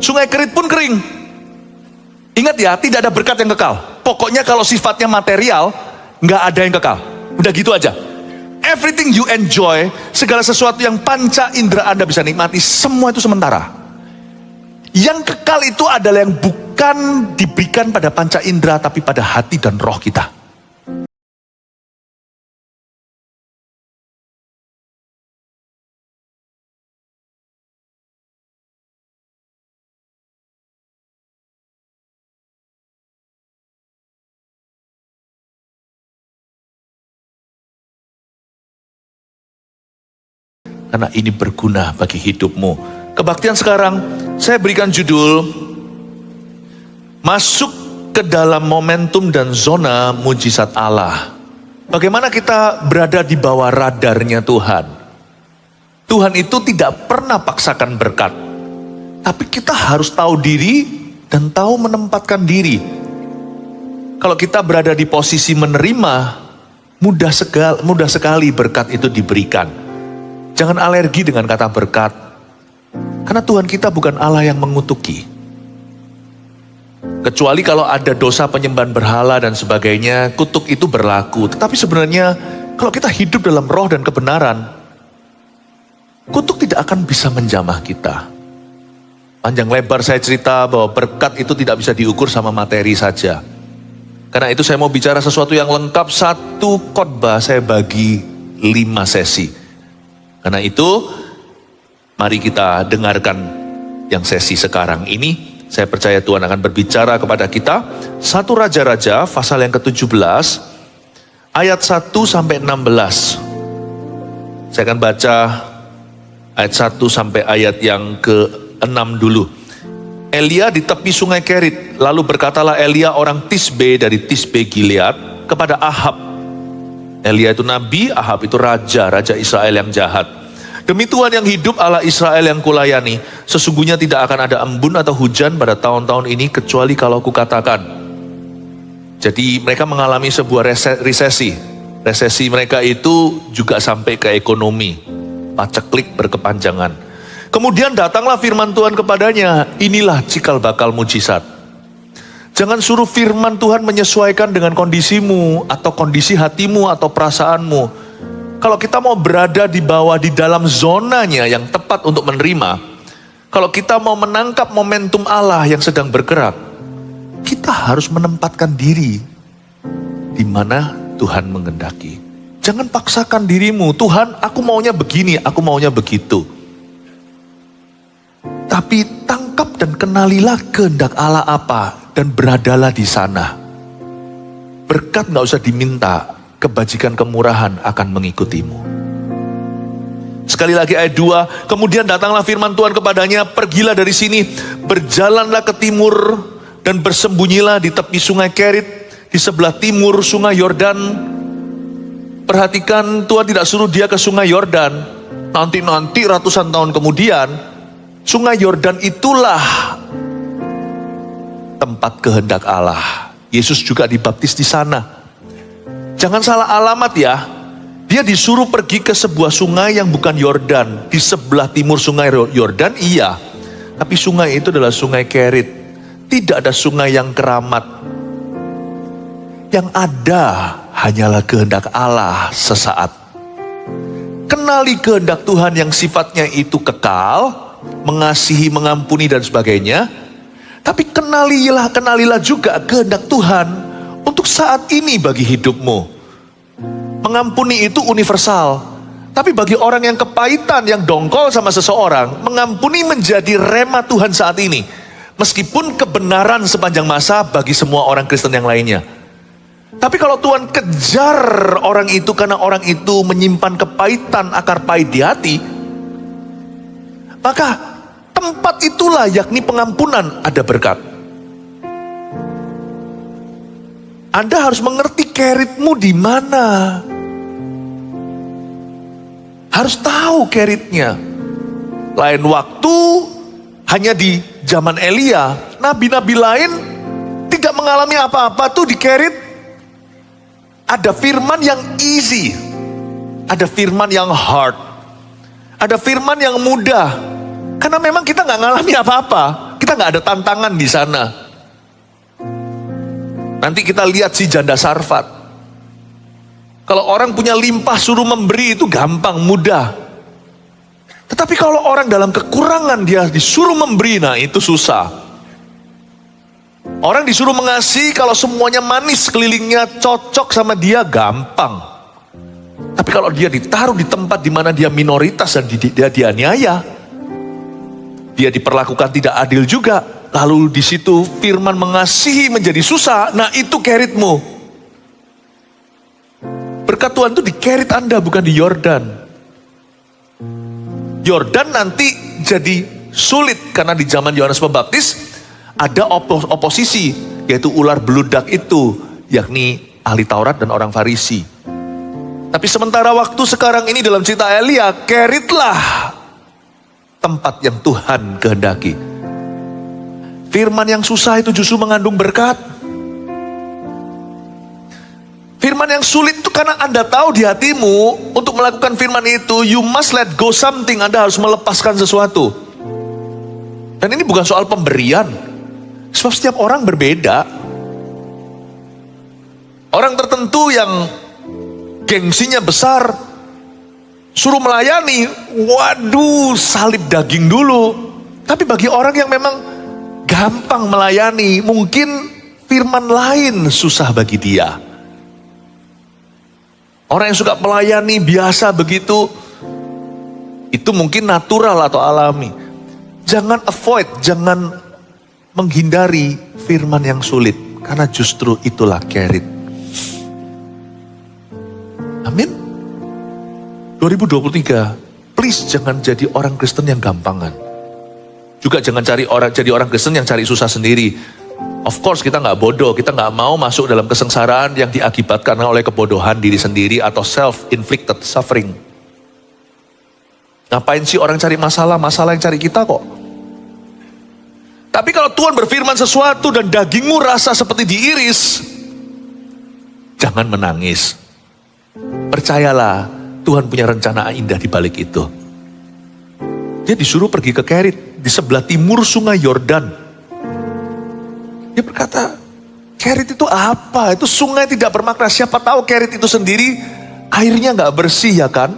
Sungai Kerit pun kering. Ingat ya, tidak ada berkat yang kekal. Pokoknya kalau sifatnya material, nggak ada yang kekal. Udah gitu aja. Everything you enjoy, segala sesuatu yang panca indera Anda bisa nikmati, semua itu sementara. Yang kekal itu adalah yang bukan diberikan pada panca indera, tapi pada hati dan roh kita. Karena ini berguna bagi hidupmu. Kebaktian sekarang, saya berikan judul, masuk ke dalam momentum dan zona mujizat Allah. Bagaimana kita berada di bawah radarnya Tuhan. Tuhan itu tidak pernah paksakan berkat. Tapi kita harus tahu diri dan tahu menempatkan diri. Kalau kita berada di posisi menerima, mudah sekali berkat itu diberikan. Jangan alergi dengan kata berkat. Karena Tuhan kita bukan Allah yang mengutuki. Kecuali kalau ada dosa penyembahan berhala dan sebagainya, kutuk itu berlaku. Tetapi sebenarnya kalau kita hidup dalam roh dan kebenaran, kutuk tidak akan bisa menjamah kita. Panjang lebar saya cerita bahwa berkat itu tidak bisa diukur sama materi saja. Karena itu saya mau bicara sesuatu yang lengkap. Satu khotbah saya bagi 5 sesi. Karena itu, mari kita dengarkan yang sesi sekarang ini. Saya percaya Tuhan akan berbicara kepada kita. 1 Raja-Raja, pasal yang ke-17, ayat 1 sampai 16. Saya akan baca ayat 1 sampai ayat yang ke-6 dulu. Elia di tepi sungai Kerit, lalu berkatalah Elia orang Tisbe dari Tisbe Gilead kepada Ahab. Elia itu nabi, Ahab itu raja Israel yang jahat. Demi Tuhan yang hidup, Allah Israel yang kulayani, sesungguhnya tidak akan ada embun atau hujan pada tahun-tahun ini kecuali kalau kukatakan. Jadi mereka mengalami sebuah resesi. Resesi mereka itu juga sampai ke ekonomi. Paceklik berkepanjangan. Kemudian datanglah firman Tuhan kepadanya, inilah cikal bakal mujizat. Jangan suruh firman Tuhan menyesuaikan dengan kondisimu, atau kondisi hatimu, atau perasaanmu. Kalau kita mau berada di bawah, di dalam zonanya yang tepat untuk menerima, kalau kita mau menangkap momentum Allah yang sedang bergerak, kita harus menempatkan diri di mana Tuhan mengendaki. Jangan paksakan dirimu, Tuhan aku maunya begini, aku maunya begitu. Tapi tangkap dan kenalilah kehendak Allah apa, dan beradalah di sana. Berkat gak usah diminta, kebajikan kemurahan akan mengikutimu. Sekali lagi ayat 2, kemudian datanglah firman Tuhan kepadanya, pergilah dari sini, berjalanlah ke timur, dan bersembunyilah di tepi sungai Kerit, di sebelah timur sungai Yordan. Perhatikan, Tuhan tidak suruh dia ke sungai Yordan. Nanti ratusan tahun kemudian, sungai Yordan itulah tempat kehendak Allah. Yesus juga dibaptis di sana. Jangan salah alamat ya. Dia disuruh pergi ke sebuah sungai yang bukan Yordan. Di sebelah timur sungai Yordan, iya. Tapi sungai itu adalah sungai Kerit. Tidak ada sungai yang keramat. Yang ada hanyalah kehendak Allah sesaat. Kenali kehendak Tuhan yang sifatnya itu kekal, mengasihi, mengampuni dan sebagainya. Tapi kenalilah juga kehendak Tuhan untuk saat ini bagi hidupmu. Mengampuni itu universal. Tapi bagi orang yang kepahitan, yang dongkol sama seseorang, mengampuni menjadi rema Tuhan saat ini. Meskipun kebenaran sepanjang masa bagi semua orang Kristen yang lainnya. Tapi kalau Tuhan kejar orang itu karena orang itu menyimpan kepahitan, akar pahit di hati, maka tempat itulah, yakni pengampunan, ada berkat. Anda harus mengerti keritmu di mana. Harus tahu keritnya. Lain waktu, hanya di zaman Elia, nabi-nabi lain tidak mengalami apa-apa tuh di Kerit. Ada firman yang easy, ada firman yang hard, ada firman yang mudah. Karena memang kita nggak ngalami apa-apa. Kita Kita nggak ada tantangan di sana. Nanti kita lihat si janda Sarfat. Kalau orang punya limpah suruh memberi itu gampang, mudah. Tetapi kalau orang dalam kekurangan dia disuruh memberi, nah itu susah. Orang disuruh mengasihi kalau semuanya manis kelilingnya cocok sama dia gampang. Tapi kalau dia ditaruh di tempat di mana dia minoritas dan dia dianiaya, dia diperlakukan tidak adil juga, lalu di situ firman mengasihi menjadi susah, nah itu keritmu. Berkat Tuhan itu di kerit Anda, bukan di Yordan. Yordan nanti jadi sulit karena di zaman Yohanes Pembaptis ada oposisi, yaitu ular beludak itu, yakni ahli Taurat dan orang Farisi. Tapi sementara waktu sekarang ini dalam cerita Elia, keritlah tempat yang Tuhan kehendaki. Firman yang susah itu justru mengandung berkat. Firman yang sulit itu karena Anda tahu di hatimu untuk melakukan firman itu, you must let go something, Anda harus melepaskan sesuatu. Dan ini bukan soal pemberian, sebab setiap orang berbeda. Orang tertentu yang gengsinya besar, suruh melayani, waduh salib daging dulu. Tapi bagi orang yang memang gampang melayani, mungkin firman lain susah bagi dia. Orang yang suka melayani biasa begitu, itu mungkin natural atau alami. Jangan avoid, jangan menghindari firman yang sulit, karena justru itulah kerit. Amin. 2023, please jangan jadi orang Kristen yang gampangan. Juga jangan jadi orang Kristen yang cari susah sendiri. Of course kita nggak bodoh, kita nggak mau masuk dalam kesengsaraan yang diakibatkan oleh kebodohan diri sendiri atau self-inflicted suffering. Ngapain sih orang cari masalah yang cari kita kok. Tapi kalau Tuhan berfirman sesuatu dan dagingmu rasa seperti diiris, jangan menangis. Percayalah, Tuhan punya rencana indah di balik itu. Dia disuruh pergi ke Kerit, di sebelah timur sungai Yordan. Dia berkata, Kerit itu apa? Itu sungai tidak bermakna. Siapa tahu Kerit itu sendiri airnya gak bersih, ya kan?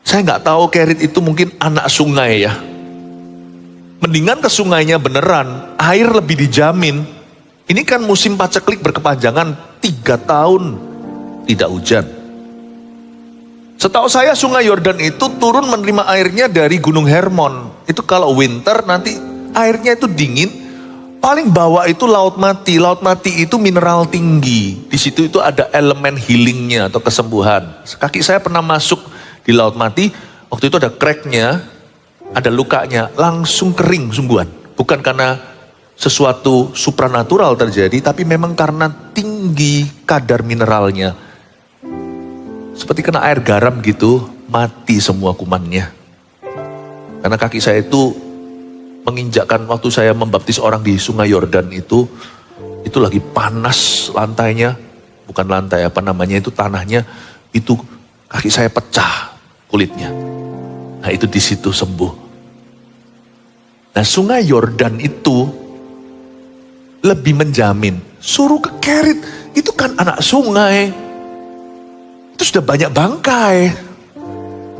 Saya gak tahu Kerit itu mungkin anak sungai ya. Mendingan ke sungainya beneran, air lebih dijamin. Ini kan musim paceklik berkepanjangan 3 tahun tidak hujan. Setahu saya sungai Yordan itu turun menerima airnya dari Gunung Hermon. Itu kalau winter nanti airnya itu dingin. Paling bawah itu Laut Mati. Laut Mati itu mineral tinggi. Di situ itu ada elemen healingnya atau kesembuhan. Kaki saya pernah masuk di Laut Mati. Waktu itu ada cracknya, ada lukanya, langsung kering sungguhan. Bukan karena sesuatu supranatural terjadi, tapi memang karena tinggi kadar mineralnya. Seperti kena air garam gitu, mati semua kumannya. Karena kaki saya itu menginjakkan waktu saya membaptis orang di sungai Yordan itu lagi panas lantainya, bukan lantai apa namanya itu tanahnya, itu kaki saya pecah kulitnya. Nah itu di situ sembuh. Nah sungai Yordan itu lebih menjamin. Suruh ke Kerit, itu kan anak sungai. Itu sudah banyak bangkai.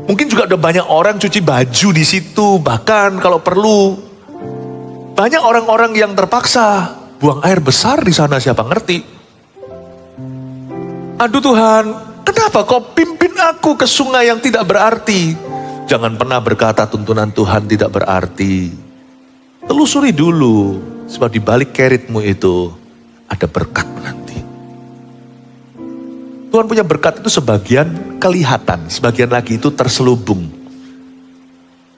Mungkin juga udah banyak orang cuci baju di situ. Bahkan kalau perlu, banyak orang-orang yang terpaksa buang air besar di sana, siapa ngerti. Aduh Tuhan, kenapa kau pimpin aku ke sungai yang tidak berarti? Jangan pernah berkata tuntunan Tuhan tidak berarti. Telusuri dulu, sebab di balik keritmu itu ada berkat nanti. Tuhan punya berkat itu sebagian kelihatan, sebagian lagi itu terselubung.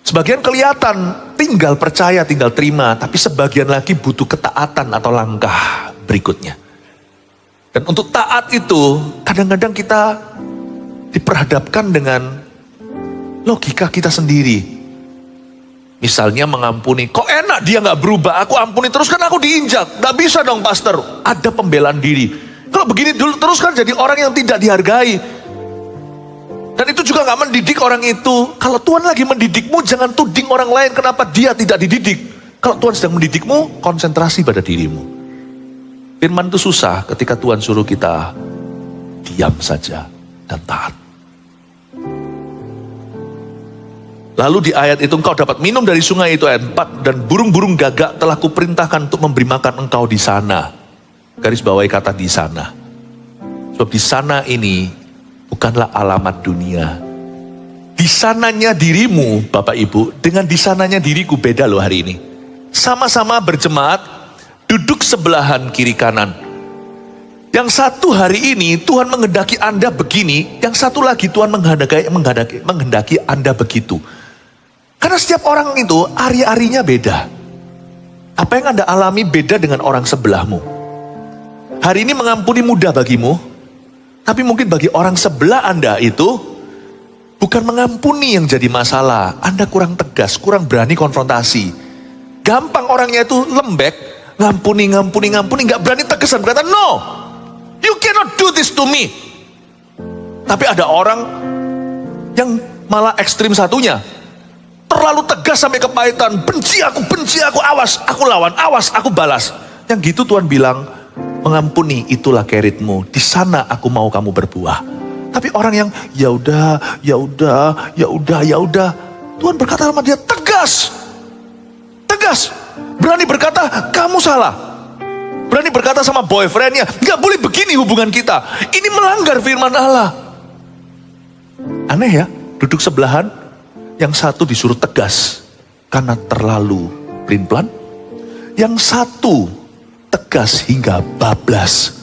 Sebagian kelihatan, tinggal percaya, tinggal terima, tapi sebagian lagi butuh ketaatan atau langkah berikutnya. Dan untuk taat itu, kadang-kadang kita diperhadapkan dengan logika kita sendiri. Misalnya mengampuni, kok enak dia gak berubah, aku ampuni terus kan aku diinjak. Gak bisa dong pastor, ada pembelaan diri. Kalau begini dulu terus kan jadi orang yang tidak dihargai. Dan itu juga gak mendidik orang itu. Kalau Tuhan lagi mendidikmu, jangan tuding orang lain kenapa dia tidak dididik. Kalau Tuhan sedang mendidikmu, konsentrasi pada dirimu. Firman itu susah ketika Tuhan suruh kita diam saja dan taat. Lalu di ayat itu engkau dapat minum dari sungai itu, ayat 4. Dan burung-burung gagak telah kuperintahkan untuk memberi makan engkau di sana. Garis bawahi kata di sana. Sebab di sana ini bukanlah alamat dunia. Di sananya dirimu, Bapak Ibu, dengan di sananya diriku beda loh hari ini. Sama-sama berjemaat, duduk sebelahan kiri kanan. Yang satu hari ini Tuhan menghendaki Anda begini, yang satu lagi Tuhan menghendaki Anda begitu. Karena setiap orang itu ari-arinya beda. Apa yang Anda alami beda dengan orang sebelahmu. Hari ini mengampuni mudah bagimu, tapi mungkin bagi orang sebelah Anda itu bukan mengampuni yang jadi masalah. Anda kurang tegas, kurang berani konfrontasi. Gampang orangnya itu lembek, ngampuni, gak berani tegasan berkata, no, you cannot do this to me. Tapi ada orang yang malah ekstrim satunya, terlalu tegas sampai kepahitan, benci aku, awas, aku lawan, awas, aku balas. Yang gitu Tuhan bilang, mengampuni itulah keritmu, di sana aku mau kamu berbuah. Tapi orang yang ya udah, Tuhan berkata sama dia tegas, berani berkata kamu salah, berani berkata sama boyfriendnya, nggak boleh begini hubungan kita, ini melanggar firman Allah. Aneh ya, duduk sebelahan, yang satu disuruh tegas karena terlalu pelin-pelan, yang satu tegas hingga bablas.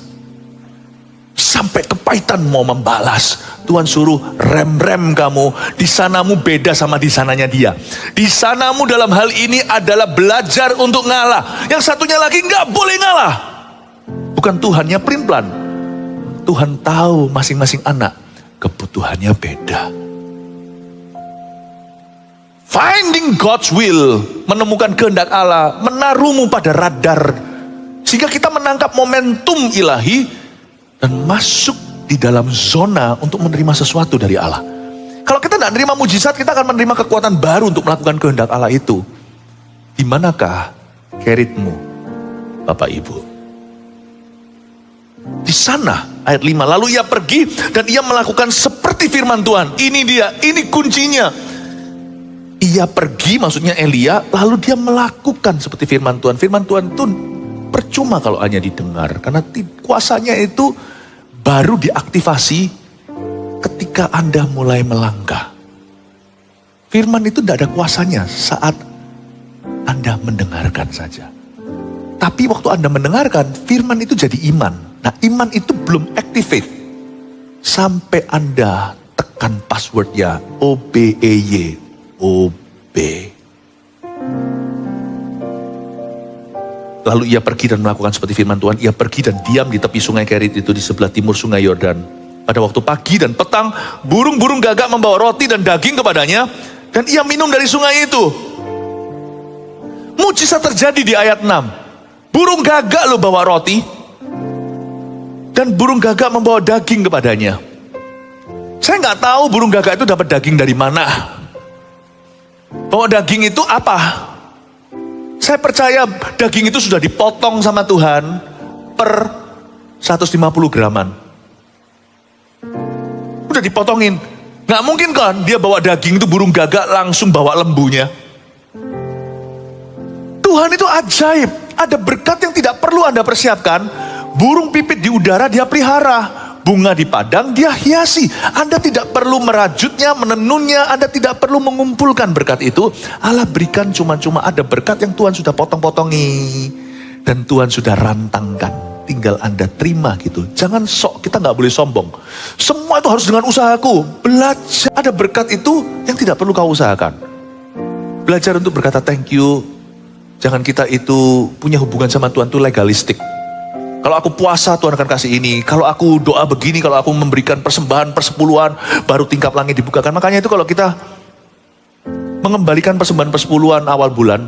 Sampai kepahitan mau membalas. Tuhan suruh rem kamu. Di sanamu beda sama di sananya dia. Di sanamu dalam hal ini adalah belajar untuk ngalah. Yang satunya lagi nggak boleh ngalah. Bukan Tuhannya pelin-pelan. Tuhan tahu masing-masing anak kebutuhannya beda. Finding God's will, menemukan kehendak Allah, menaruhmu pada radar. Sehingga kita menangkap momentum ilahi dan masuk di dalam zona untuk menerima sesuatu dari Allah. Kalau kita tidak menerima mujizat, kita akan menerima kekuatan baru untuk melakukan kehendak Allah itu. Di manakah keritmu, Bapak Ibu? Di sana, ayat 5. Lalu ia pergi dan ia melakukan seperti firman Tuhan. Ini dia, ini kuncinya. Ia pergi, maksudnya Elia, lalu dia melakukan seperti firman Tuhan. Firman Tuhan itu percuma kalau hanya didengar, karena kuasanya itu baru diaktifasi ketika Anda mulai melangkah. Firman itu tidak ada kuasanya saat Anda mendengarkan saja. Tapi waktu Anda mendengarkan, firman itu jadi iman. Nah, iman itu belum activate sampai Anda tekan passwordnya OBEY. OB. Lalu ia pergi dan melakukan seperti firman Tuhan. Ia pergi dan diam di tepi sungai Kerit itu di sebelah timur sungai Yordan. Pada waktu pagi dan petang, burung-burung gagak membawa roti dan daging kepadanya. Dan ia minum dari sungai itu. Mujizat terjadi di ayat 6. Burung gagak lo bawa roti. Dan burung gagak membawa daging kepadanya. Saya nggak tahu burung gagak itu dapat daging dari mana. Bawa daging itu apa? Saya percaya daging itu sudah dipotong sama Tuhan per 150 graman. Udah dipotongin. Nggak mungkin kan dia bawa daging itu burung gagak langsung bawa lembunya. Tuhan itu ajaib. Ada berkat yang tidak perlu Anda persiapkan. Burung pipit di udara dia pelihara. Bunga di padang dia hiasi. Anda tidak perlu merajutnya, menenunnya. Anda tidak perlu mengumpulkan berkat itu. Allah berikan cuma-cuma ada berkat yang Tuhan sudah potong-potongi. Dan Tuhan sudah rantangkan. Tinggal Anda terima gitu. Jangan sok, kita nggak boleh sombong. Semua itu harus dengan usahaku. Belajar. Ada berkat itu yang tidak perlu kau usahakan. Belajar untuk berkata thank you. Jangan kita itu punya hubungan sama Tuhan itu legalistik. Kalau aku puasa Tuhan akan kasih ini. Kalau aku doa begini, kalau aku memberikan persembahan persepuluhan, baru tingkap langit dibukakan. Makanya itu kalau kita mengembalikan persembahan persepuluhan awal bulan,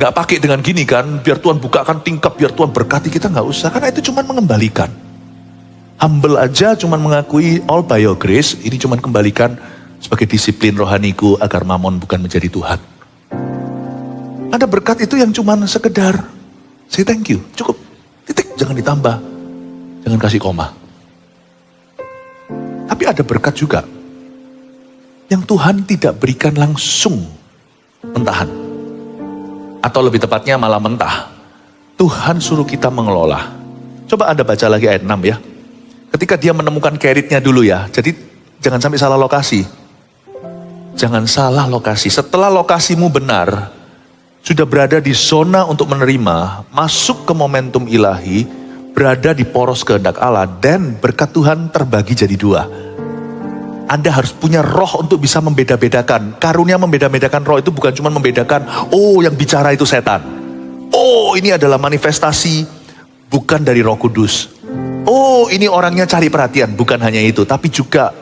gak pakai dengan gini kan, biar Tuhan bukakan tingkap, biar Tuhan berkati kita, gak usah. Karena itu cuma mengembalikan. Humble aja cuman mengakui all by your grace, ini cuman kembalikan sebagai disiplin rohaniku agar mamon bukan menjadi Tuhan. Ada berkat itu yang cuman sekedar say thank you, cukup, titik, jangan ditambah, jangan kasih koma. Tapi ada berkat juga yang Tuhan tidak berikan langsung mentahan. Atau lebih tepatnya malah mentah. Tuhan suruh kita mengelola. Coba Anda baca lagi ayat 6 ya. Ketika dia menemukan keritnya dulu ya. Jadi jangan sampai salah lokasi. Jangan salah lokasi. Setelah lokasimu benar, sudah berada di zona untuk menerima, masuk ke momentum ilahi, berada di poros kehendak Allah, dan berkat Tuhan terbagi jadi dua. Anda harus punya roh untuk bisa membeda-bedakan. Karunia membeda-bedakan roh itu bukan cuma membedakan, oh yang bicara itu setan. Oh ini adalah manifestasi bukan dari Roh Kudus. Oh ini orangnya cari perhatian, bukan hanya itu. Tapi juga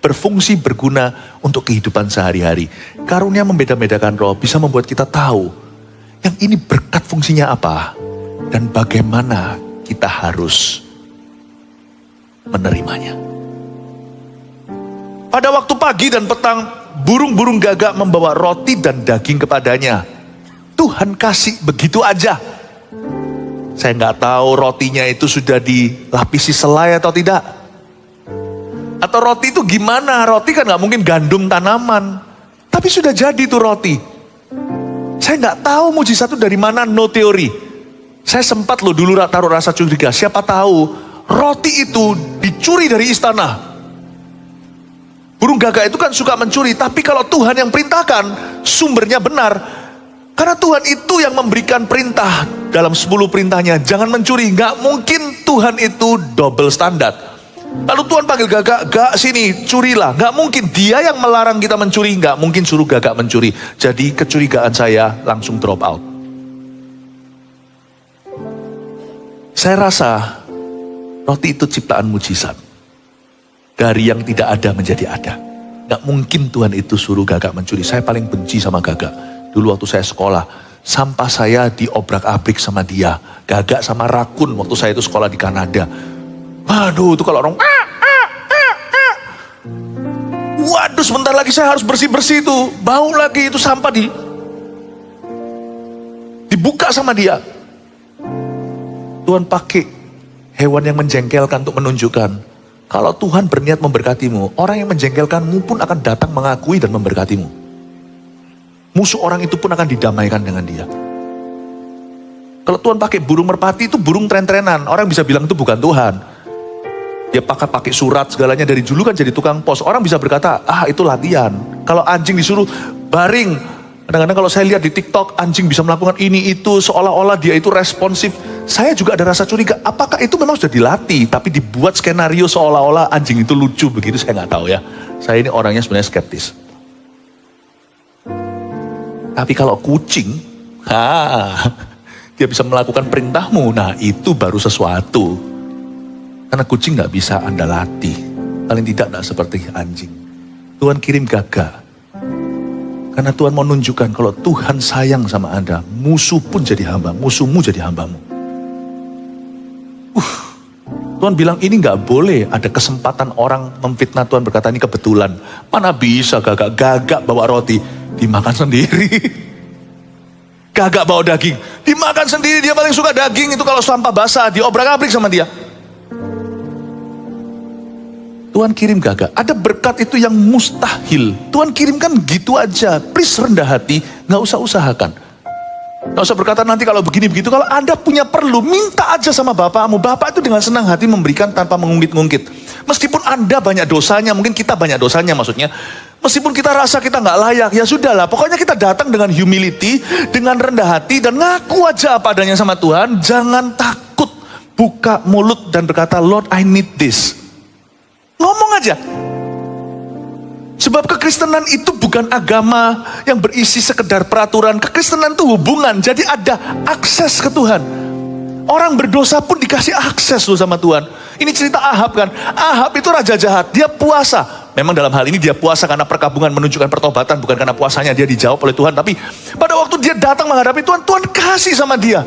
berfungsi berguna untuk kehidupan sehari-hari. Karunia membeda-bedakan roh bisa membuat kita tahu yang ini berkat fungsinya apa. Dan bagaimana kita harus menerimanya. Pada waktu pagi dan petang, burung-burung gagak membawa roti dan daging kepadanya. Tuhan kasih begitu aja. Saya nggak tahu rotinya itu sudah dilapisi selai atau tidak. Atau roti itu gimana? Roti kan nggak mungkin gandum tanaman. Tapi sudah jadi tuh roti. Saya nggak tahu mujizat itu dari mana, no teori. Saya sempat loh dulu taruh rasa curiga. Siapa tahu roti itu dicuri dari istana. Burung gagak itu kan suka mencuri, tapi kalau Tuhan yang perintahkan, sumbernya benar. Karena Tuhan itu yang memberikan perintah dalam 10 perintahnya, jangan mencuri. Gak mungkin Tuhan itu double standar. Lalu Tuhan panggil gagak, gak sini, curilah. Gak mungkin, dia yang melarang kita mencuri, gak mungkin suruh gagak mencuri. Jadi kecurigaan saya langsung drop out. Saya rasa roti itu ciptaan mujizat. Dari yang tidak ada menjadi ada. Gak mungkin Tuhan itu suruh gagak mencuri. Saya paling benci sama gagak. Dulu waktu saya sekolah, sampah saya diobrak-abrik sama dia. Gagak sama rakun waktu saya itu sekolah di Kanada. Waduh, itu kalau orang... Waduh, sebentar lagi saya harus bersih-bersih itu. Bau lagi itu sampah dibuka sama dia. Tuhan pakai hewan yang menjengkelkan untuk menunjukkan. Kalau Tuhan berniat memberkatimu, orang yang menjengkelkanmu pun akan datang mengakui dan memberkatimu. Musuh orang itu pun akan didamaikan dengan dia. Kalau Tuhan pakai burung merpati itu burung tren-trenan, orang bisa bilang itu bukan Tuhan. Dia pakai surat segalanya dari dulu kan jadi tukang pos. Orang bisa berkata, itu latihan. Kalau anjing disuruh baring. Kadang-kadang kalau saya lihat di TikTok, anjing bisa melakukan ini itu, seolah-olah dia itu responsif. Saya juga ada rasa curiga, apakah itu memang sudah dilatih, tapi dibuat skenario seolah-olah anjing itu lucu begitu, saya nggak tahu ya. Saya ini orangnya sebenarnya skeptis. Tapi kalau kucing, dia bisa melakukan perintahmu, nah itu baru sesuatu. Karena kucing nggak bisa Anda latih, paling tidak nggak seperti anjing. Tuhan kirim gagak. Karena Tuhan mau menunjukkan kalau Tuhan sayang sama Anda, musuh pun jadi hamba, musuhmu jadi hambamu. Tuhan bilang ini gak boleh ada kesempatan orang memfitnah Tuhan berkata ini kebetulan. Mana bisa gagak bawa roti, dimakan sendiri. Gagak bawa daging, dimakan sendiri, dia paling suka daging itu kalau sampah basah, diobrak-abrik sama dia. Tuhan kirim gagak, ada berkat itu yang mustahil. Tuhan kirimkan gitu aja, please rendah hati, gak usah usahakan. Gak usah berkata nanti kalau begini begitu, kalau Anda punya perlu, minta aja sama Bapakmu. Bapak itu dengan senang hati memberikan tanpa mengungkit-ungkit. Meskipun Anda banyak dosanya, mungkin kita banyak dosanya maksudnya. Meskipun kita rasa kita gak layak, ya sudahlah. Pokoknya kita datang dengan humility, dengan rendah hati, dan ngaku aja apa adanya sama Tuhan. Jangan takut, buka mulut dan berkata, Lord I need this. Ngomong aja. Sebab kekristenan itu bukan agama yang berisi sekedar peraturan. Kekristenan itu hubungan. Jadi ada akses ke Tuhan. Orang berdosa pun dikasih akses loh sama Tuhan. Ini cerita Ahab kan. Ahab itu raja jahat. Dia puasa. Memang dalam hal ini dia puasa karena perkabungan menunjukkan pertobatan. Bukan karena puasanya dia dijawab oleh Tuhan. Tapi pada waktu dia datang menghadapi Tuhan, Tuhan kasih sama dia.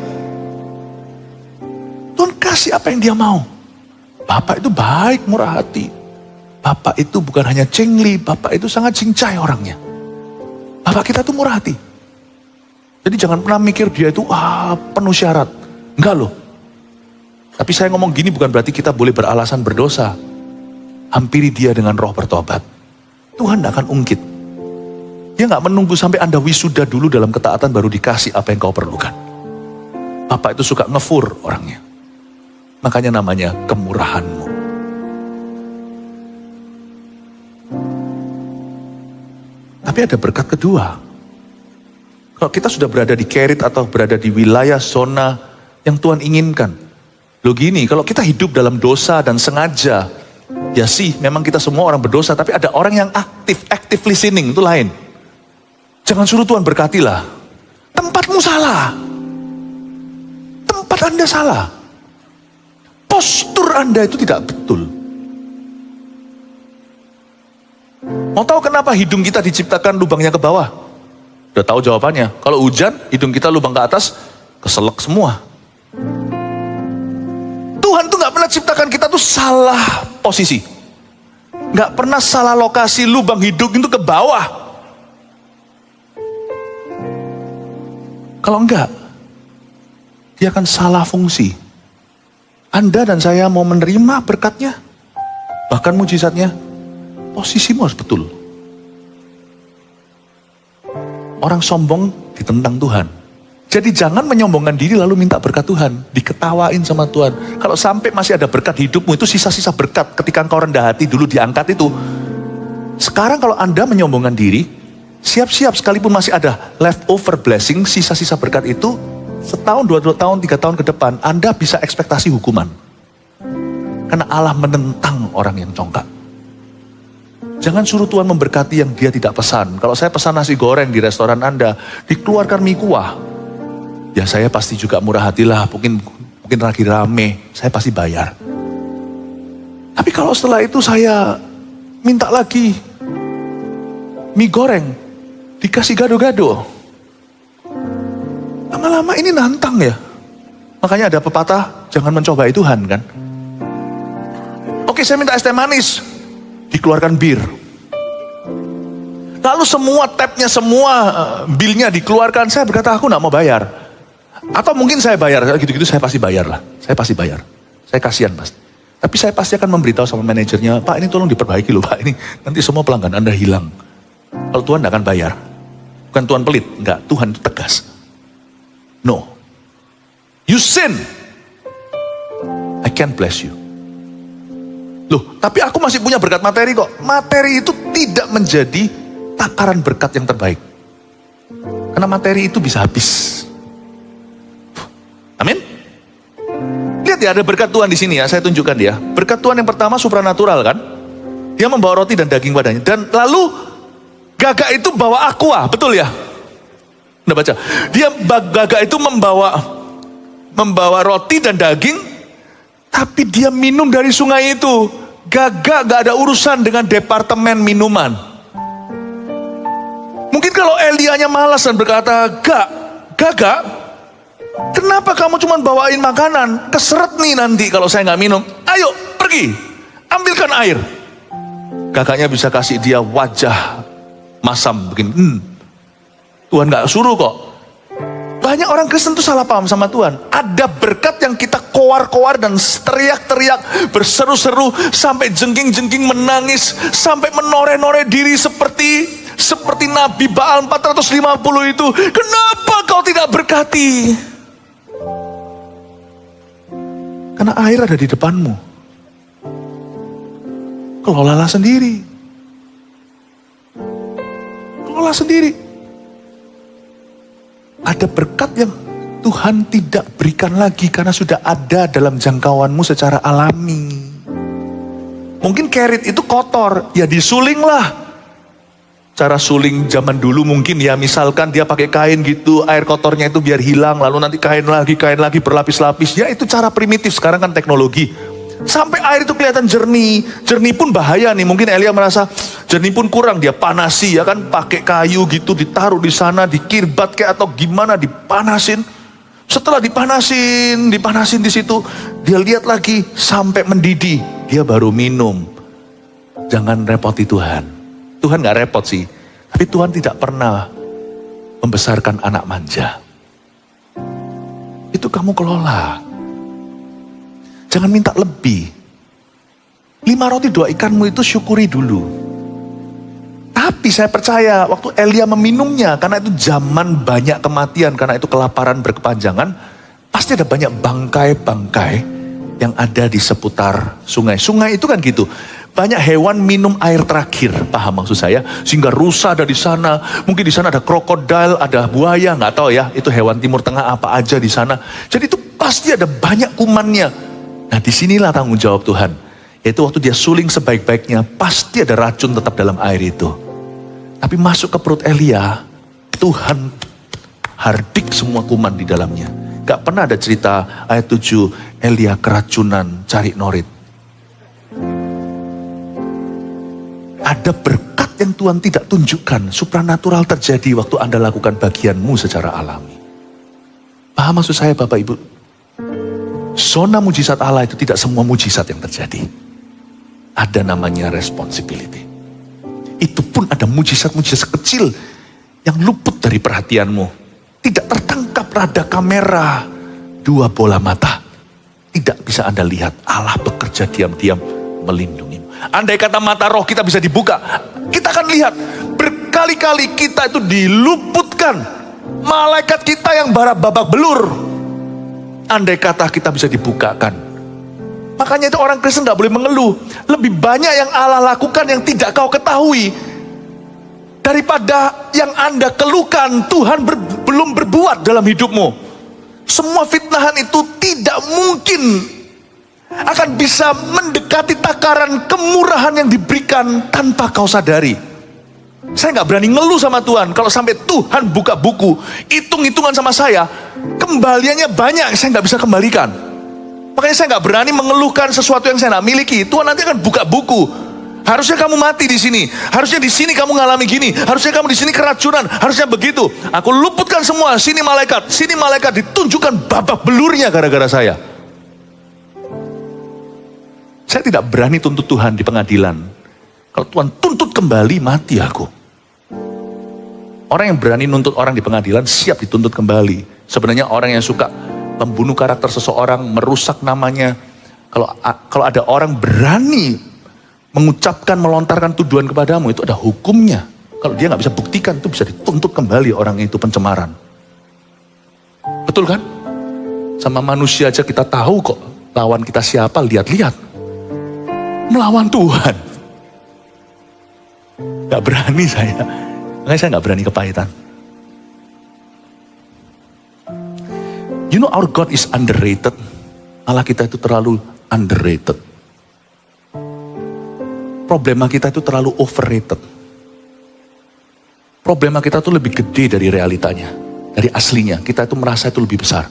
Tuhan kasih apa yang dia mau. Bapak itu baik, murah hati. Bapak itu bukan hanya cengli, Bapak itu sangat cincai orangnya. Bapak kita tuh murah hati. Jadi jangan pernah mikir dia itu penuh syarat. Enggak loh. Tapi saya ngomong gini bukan berarti kita boleh beralasan berdosa. Hampiri dia dengan roh bertobat. Tuhan tidak akan ungkit. Dia nggak menunggu sampai Anda wisuda dulu dalam ketaatan baru dikasih apa yang kau perlukan. Bapak itu suka ngefur orangnya. Makanya namanya kemurahanmu. Tapi ada berkat kedua. Kalau kita sudah berada di kerit atau berada di wilayah zona yang Tuhan inginkan. Loh gini, kalau kita hidup dalam dosa dan sengaja, ya sih memang kita semua orang berdosa, tapi ada orang yang active listening, itu lain. Jangan suruh Tuhan berkatilah. Tempatmu salah. Tempat Anda salah. Postur Anda itu tidak betul. Mau tahu kenapa hidung kita diciptakan lubangnya ke bawah? Udah tahu jawabannya. Kalau hujan, hidung kita lubang ke atas, keselak semua. Tuhan tuh gak pernah ciptakan kita tuh salah posisi. Gak pernah salah lokasi lubang hidung itu ke bawah. Kalau enggak, dia akan salah fungsi. Anda dan saya mau menerima berkatnya, bahkan mujizatnya, posisimu harus betul. Orang sombong ditentang Tuhan. Jadi jangan menyombongkan diri lalu minta berkat Tuhan. Diketawain sama Tuhan. Kalau sampai masih ada berkat hidupmu, itu sisa-sisa berkat. Ketika engkau rendah hati dulu diangkat itu. Sekarang kalau Anda menyombongkan diri, siap-siap sekalipun masih ada leftover blessing, sisa-sisa berkat itu, setahun, 2 tahun, 3 tahun ke depan, Anda bisa ekspektasi hukuman. Karena Allah menentang orang yang congkak. Jangan suruh Tuhan memberkati yang dia tidak pesan. Kalau saya pesan nasi goreng di restoran Anda, dikeluarkan mie kuah. Ya saya pasti juga murah hatilah, mungkin lagi rame, saya pasti bayar. Tapi kalau setelah itu saya minta lagi mie goreng, dikasih gado-gado. Lama-lama ini nantang ya. Makanya ada pepatah, jangan mencobai Tuhan kan. Oke, saya minta es teh manis, dikeluarkan bir. Lalu semua tabnya, semua bilnya dikeluarkan. Saya berkata, aku gak mau bayar. Atau mungkin saya bayar, gitu-gitu saya pasti bayar lah. Saya pasti bayar. Saya kasihan pasti. Tapi saya pasti akan memberitahu sama manajernya, Pak ini tolong diperbaiki loh Pak, ini nanti semua pelanggan Anda hilang. Kalau Tuhan gak akan bayar. Bukan Tuhan pelit, enggak, Tuhan itu tegas. No. You sin. I can't bless you. Loh, tapi aku masih punya berkat materi kok. Materi itu tidak menjadi takaran berkat yang terbaik. Karena materi itu bisa habis. Amin. Lihat ya, ada berkat Tuhan di sini ya, saya tunjukkan dia. Berkat Tuhan yang pertama supranatural kan. Dia membawa roti dan daging padanya. Dan lalu gagak itu bawa aqua, betul ya? Udah baca. Dia gagak itu membawa roti dan daging, tapi dia minum dari sungai itu. Gagak gak ada urusan dengan departemen minuman. Mungkin kalau Elianya malas dan berkata, Gagak, kenapa kamu cuma bawain makanan? Keseret nih nanti kalau saya gak minum. Ayo pergi, ambilkan air. Gagaknya bisa kasih dia wajah masam begini. Tuhan gak suruh kok. Banyak orang Kristen tuh salah paham sama Tuhan. Ada berkat yang kita koar-koar dan teriak-teriak, berseru-seru, sampai jengking-jengking menangis, sampai menoreh-noreh diri seperti Nabi Baal 450 itu. Kenapa kau tidak berkati? Karena air ada di depanmu. Kelolalah sendiri. Kelola sendiri. Ada berkat yang Tuhan tidak berikan lagi karena sudah ada dalam jangkauanmu secara alami. Mungkin kerit itu kotor, ya disuling lah. Cara suling zaman dulu mungkin ya misalkan dia pakai kain gitu, air kotornya itu biar hilang, lalu nanti kain lagi berlapis-lapis. Ya itu cara primitif, sekarang kan teknologi. Sampai air itu kelihatan jernih. Jernih pun bahaya nih. Mungkin Elia merasa jernih pun kurang. Dia panasi ya kan. Pakai kayu gitu ditaruh di sana. Dikirbat kayak atau gimana dipanasin. Setelah dipanasin di situ, dia lihat lagi sampai mendidih, dia baru minum. Jangan repoti Tuhan. Tuhan gak repot sih, tapi Tuhan tidak pernah membesarkan anak manja. Itu kamu kelola. Jangan minta lebih. 5 roti 2 ikanmu itu syukuri dulu. Tapi saya percaya waktu Elia meminumnya, karena itu zaman banyak kematian, karena itu kelaparan berkepanjangan, pasti ada banyak bangkai-bangkai yang ada di seputar sungai. Sungai itu kan gitu, banyak hewan minum air terakhir, paham maksud saya? Sehingga rusa ada di sana, mungkin di sana ada krokodil, ada buaya, nggak tahu ya, itu hewan Timur Tengah apa aja di sana. Jadi itu pasti ada banyak kumannya. Nah disinilah tanggung jawab Tuhan, yaitu waktu dia suling sebaik-baiknya, pasti ada racun tetap dalam air itu. Tapi masuk ke perut Elia, Tuhan hardik semua kuman di dalamnya. Gak pernah ada cerita ayat 7, Elia keracunan cari norit. Ada berkat yang Tuhan tidak tunjukkan, supranatural terjadi waktu Anda lakukan bagianmu secara alami. Paham maksud saya Bapak Ibu? Zona mujizat Allah itu tidak semua mujizat yang terjadi. Ada namanya responsibility. Itu pun ada mujizat-mujizat kecil yang luput dari perhatianmu. Tidak tertangkap rada kamera 2 bola mata. Tidak bisa Anda lihat, Allah bekerja diam-diam melindungimu. Andai kata mata roh kita bisa dibuka, kita akan lihat berkali-kali kita itu diluputkan. Malaikat kita yang babak belur. Andai kata kita bisa dibukakan. Makanya itu orang Kristen gak boleh mengeluh. Lebih banyak yang Allah lakukan yang tidak kau ketahui, daripada yang Anda keluhkan Tuhan belum berbuat dalam hidupmu. Semua fitnahan itu tidak mungkin akan bisa mendekati takaran kemurahan yang diberikan tanpa kau sadari. Saya gak berani ngeluh sama Tuhan. Kalau sampai Tuhan buka buku, hitung-hitungan sama saya, kembaliannya banyak, saya gak bisa kembalikan. Makanya saya nggak berani mengeluhkan sesuatu yang saya nggak miliki. Tuhan nanti akan buka buku. Harusnya kamu mati di sini. Harusnya di sini kamu ngalami gini. Harusnya kamu di sini keracunan. Harusnya begitu. Aku luputkan semua. Sini malaikat ditunjukkan babak belurnya gara-gara saya. Saya tidak berani tuntut Tuhan di pengadilan. Kalau Tuhan tuntut kembali, mati aku. Orang yang berani nuntut orang di pengadilan siap dituntut kembali. Sebenarnya orang yang suka membunuh karakter seseorang, merusak namanya. Kalau ada orang berani mengucapkan, melontarkan tuduhan kepadamu, itu ada hukumnya. Kalau dia nggak bisa buktikan, itu bisa dituntut kembali orang itu pencemaran. Betul kan? Sama manusia aja kita tahu kok lawan kita siapa, lihat-lihat. Melawan Tuhan. Gak berani saya. Makanya saya gak berani kepahitan. You know our God is underrated. Allah kita itu terlalu underrated. Problema kita itu terlalu overrated. Problema kita itu lebih gede dari realitanya. Dari aslinya, kita itu merasa itu lebih besar.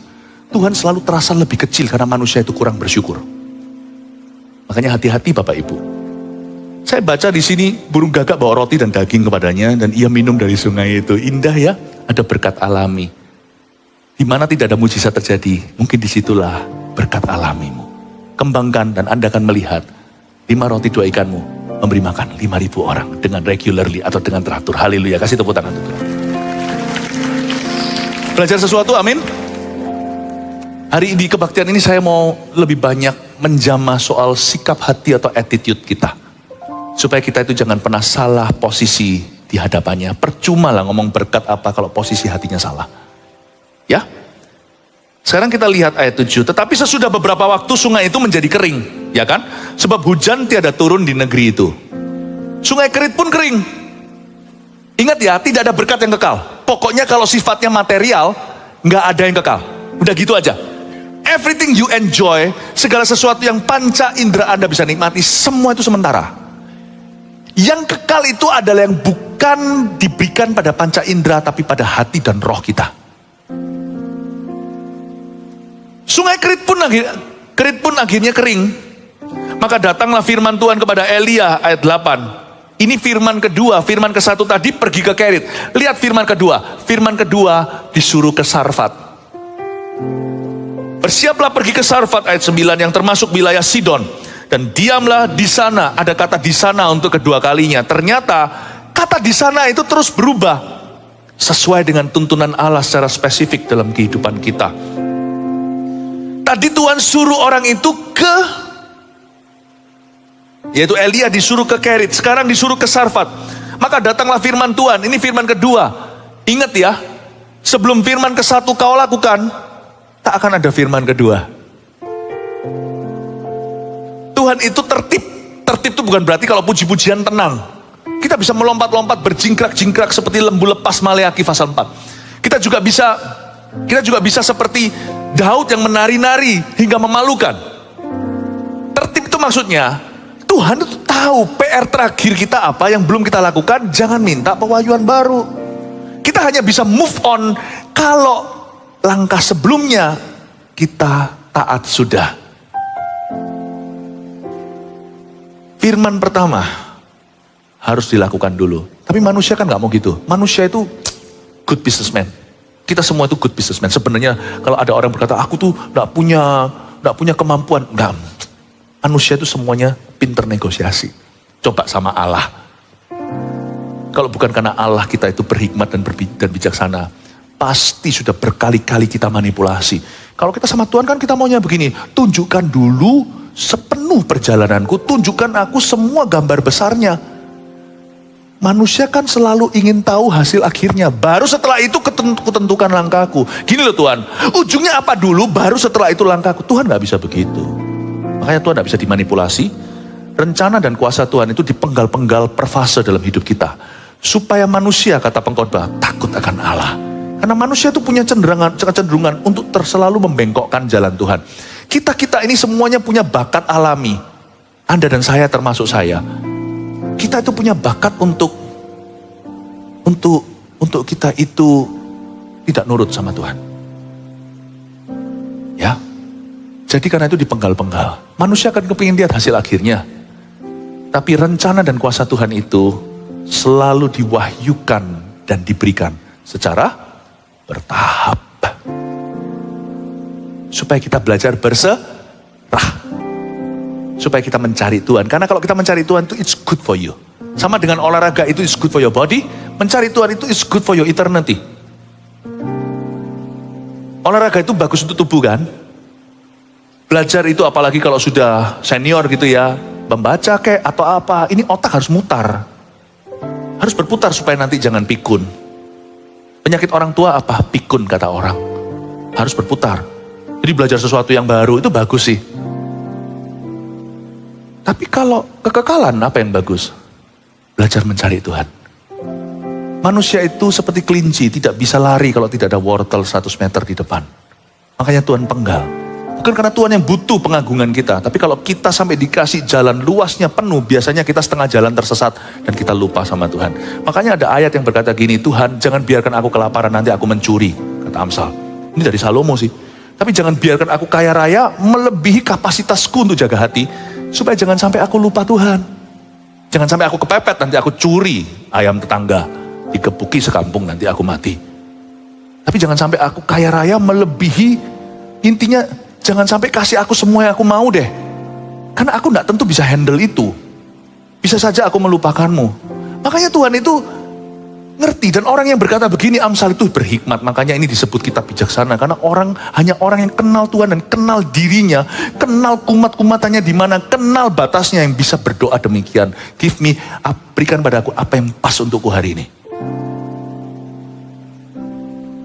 Tuhan selalu terasa lebih kecil karena manusia itu kurang bersyukur. Makanya hati-hati Bapak Ibu. Saya baca di sini burung gagak bawa roti dan daging kepadanya dan ia minum dari sungai itu. Indah ya, ada berkat alami. Di mana tidak ada mujizat terjadi, mungkin disitulah berkat alamimu. Kembangkan dan Anda akan melihat 5 roti 2 ikanmu memberi makan 5.000 orang dengan regularly atau dengan teratur. Haleluya, kasih tepuk tangan untuk Tuhan. Belajar sesuatu, amin. Hari ini kebaktian ini saya mau lebih banyak menjamah soal sikap hati atau attitude kita. Supaya kita itu jangan pernah salah posisi di hadapannya. Percuma lah ngomong berkat apa kalau posisi hatinya salah. Ya, sekarang kita lihat ayat 7. Tetapi sesudah beberapa waktu sungai itu menjadi kering, ya kan? Sebab hujan tiada turun di negeri itu. Sungai Kerit pun kering. Ingat ya, tidak ada berkat yang kekal. Pokoknya kalau sifatnya material, nggak ada yang kekal. Udah gitu aja. Everything you enjoy, segala sesuatu yang panca indera Anda bisa nikmati, semua itu sementara. Yang kekal itu adalah yang bukan diberikan pada panca indera, tapi pada hati dan roh kita. Sungai Kerit pun akhirnya kering. Maka datanglah firman Tuhan kepada Elia ayat 8. Ini firman kedua, firman ke-1 tadi pergi ke Kerit. Lihat firman kedua disuruh ke Sarfat. Bersiaplah pergi ke Sarfat ayat 9 yang termasuk wilayah Sidon. Dan diamlah di sana. Ada kata di sana untuk kedua kalinya. Ternyata kata di sana itu terus berubah. Sesuai dengan tuntunan Allah secara spesifik dalam kehidupan kita. Tadi Tuhan suruh orang itu yaitu Elia disuruh ke Kerit. Sekarang disuruh ke Sarfat. Maka datanglah firman Tuhan. Ini firman kedua. Ingat ya. Sebelum firman ke-1 kau lakukan, tak akan ada firman kedua. Tuhan itu tertib. Tertib itu bukan berarti kalau puji-pujian tenang. Kita bisa melompat-lompat berjingkrak-jingkrak seperti lembu lepas Maleakhi pasal 4. Kita juga bisa seperti Daud yang menari-nari hingga memalukan. Tertib itu maksudnya Tuhan itu tahu PR terakhir kita apa yang belum kita lakukan, jangan minta pewahyuan baru. Kita hanya bisa move on kalau langkah sebelumnya kita taat sudah. Firman pertama harus dilakukan dulu. Tapi manusia kan gak mau gitu. Manusia itu good businessman. Kita semua itu good businessman. Sebenarnya kalau ada orang berkata, aku tuh gak punya kemampuan. Enggak. Manusia itu semuanya pinter negosiasi. Coba sama Allah. Kalau bukan karena Allah kita itu berhikmat dan bijaksana, pasti sudah berkali-kali kita manipulasi. Kalau kita sama Tuhan kan kita maunya begini, tunjukkan dulu sepenuh perjalananku, tunjukkan aku semua gambar besarnya. Manusia kan selalu ingin tahu hasil akhirnya, baru setelah itu kutentukan langkahku. Gini loh Tuhan, ujungnya apa dulu, baru setelah itu langkahku. Tuhan gak bisa begitu. Makanya Tuhan gak bisa dimanipulasi. Rencana dan kuasa Tuhan itu dipenggal-penggal per fase dalam hidup kita. Supaya manusia, kata pengkhotbah, takut akan Allah. Karena manusia itu punya kecenderungan untuk selalu membengkokkan jalan Tuhan. Kita ini semuanya punya bakat alami. Anda dan saya termasuk saya. Kita itu punya bakat untuk kita itu tidak nurut sama Tuhan. Ya. Jadi karena itu dipenggal-penggal. Manusia akan kepingin lihat hasil akhirnya. Tapi rencana dan kuasa Tuhan itu selalu diwahyukan dan diberikan secara bertahap. Supaya kita belajar berserah. Supaya kita mencari Tuhan. Karena kalau kita mencari Tuhan itu it's good for you. Sama dengan olahraga itu it's good for your body. Mencari Tuhan itu it's good for your eternity. Olahraga itu bagus untuk tubuh kan. Belajar itu apalagi kalau sudah senior gitu ya. Membaca kayak atau apa. Ini otak harus mutar. Harus berputar supaya nanti jangan pikun. Penyakit orang tua apa? Pikun kata orang. Harus berputar. Jadi belajar sesuatu yang baru itu bagus sih. Tapi kalau kekekalan apa yang bagus? Belajar mencari Tuhan. Manusia itu seperti kelinci, tidak bisa lari kalau tidak ada wortel 100 meter di depan. Makanya Tuhan penggal. Bukan karena Tuhan yang butuh pengagungan kita, tapi kalau kita sampai dikasih jalan luasnya penuh, biasanya kita setengah jalan tersesat dan kita lupa sama Tuhan. Makanya ada ayat yang berkata gini, Tuhan jangan biarkan aku kelaparan nanti aku mencuri, kata Amsal. Ini dari Salomo sih. Tapi jangan biarkan aku kaya raya melebihi kapasitasku untuk jaga hati, supaya jangan sampai aku lupa Tuhan. Jangan sampai aku kepepet nanti aku curi ayam tetangga, dikepuki sekampung nanti aku mati. Tapi jangan sampai aku kaya raya melebihi, intinya jangan sampai kasih aku semua yang aku mau deh. Karena aku gak tentu bisa handle itu. Bisa saja aku melupakanmu. Makanya Tuhan itu ngerti. Dan orang yang berkata begini Amsal itu berhikmat. Makanya ini disebut kitab bijaksana. Karena hanya orang yang kenal Tuhan dan kenal dirinya. Kenal kumat-kumatannya di mana. Kenal batasnya yang bisa berdoa demikian. Give me, berikan padaku apa yang pas untukku hari ini.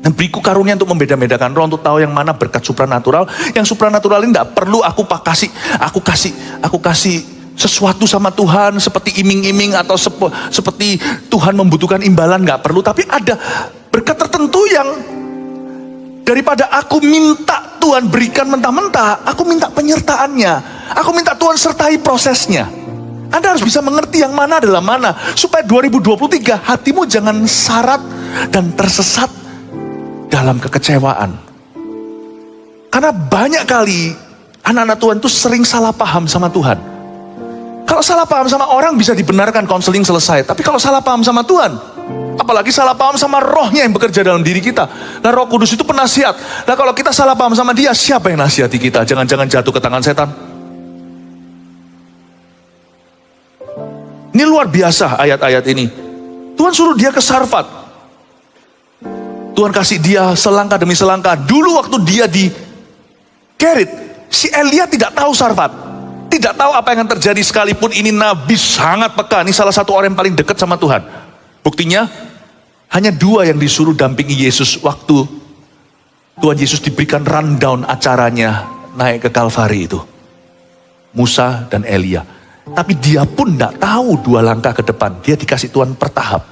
Dan beriku karunia untuk membeda-bedakan roh, untuk tahu yang mana berkat supranatural. Yang supranatural ini tidak perlu aku kasih sesuatu sama Tuhan seperti iming-iming atau seperti Tuhan membutuhkan imbalan, nggak perlu. Tapi ada berkat tertentu yang daripada aku minta Tuhan berikan mentah-mentah, aku minta penyertaannya. Aku minta Tuhan sertai prosesnya. Anda harus bisa mengerti yang mana adalah mana, supaya 2023 hatimu jangan syarat dan tersesat dalam kekecewaan. Karena banyak kali anak-anak Tuhan itu sering salah paham sama Tuhan. Kalau salah paham sama orang bisa dibenarkan, konseling selesai. Tapi kalau salah paham sama Tuhan, Apalagi salah paham sama rohnya yang bekerja dalam diri kita. Nah, Roh Kudus itu penasihat. Nah, kalau kita salah paham sama dia, siapa yang nasihati kita? Jangan-jangan jatuh ke tangan setan. Ini luar biasa ayat-ayat ini. Tuhan suruh dia ke Sarfat. Tuhan kasih dia selangkah demi selangkah. Dulu waktu dia di Kerit, si Elia tidak tahu Sarfat. Tidak tahu apa yang akan terjadi, sekalipun ini nabi sangat peka. Ini salah satu orang yang paling dekat sama Tuhan. Buktinya, hanya 2 yang disuruh dampingi Yesus waktu Tuhan Yesus diberikan rundown acaranya naik ke Kalvari itu. Musa dan Elia. Tapi dia pun tidak tahu 2 langkah ke depan. Dia dikasih Tuhan bertahap.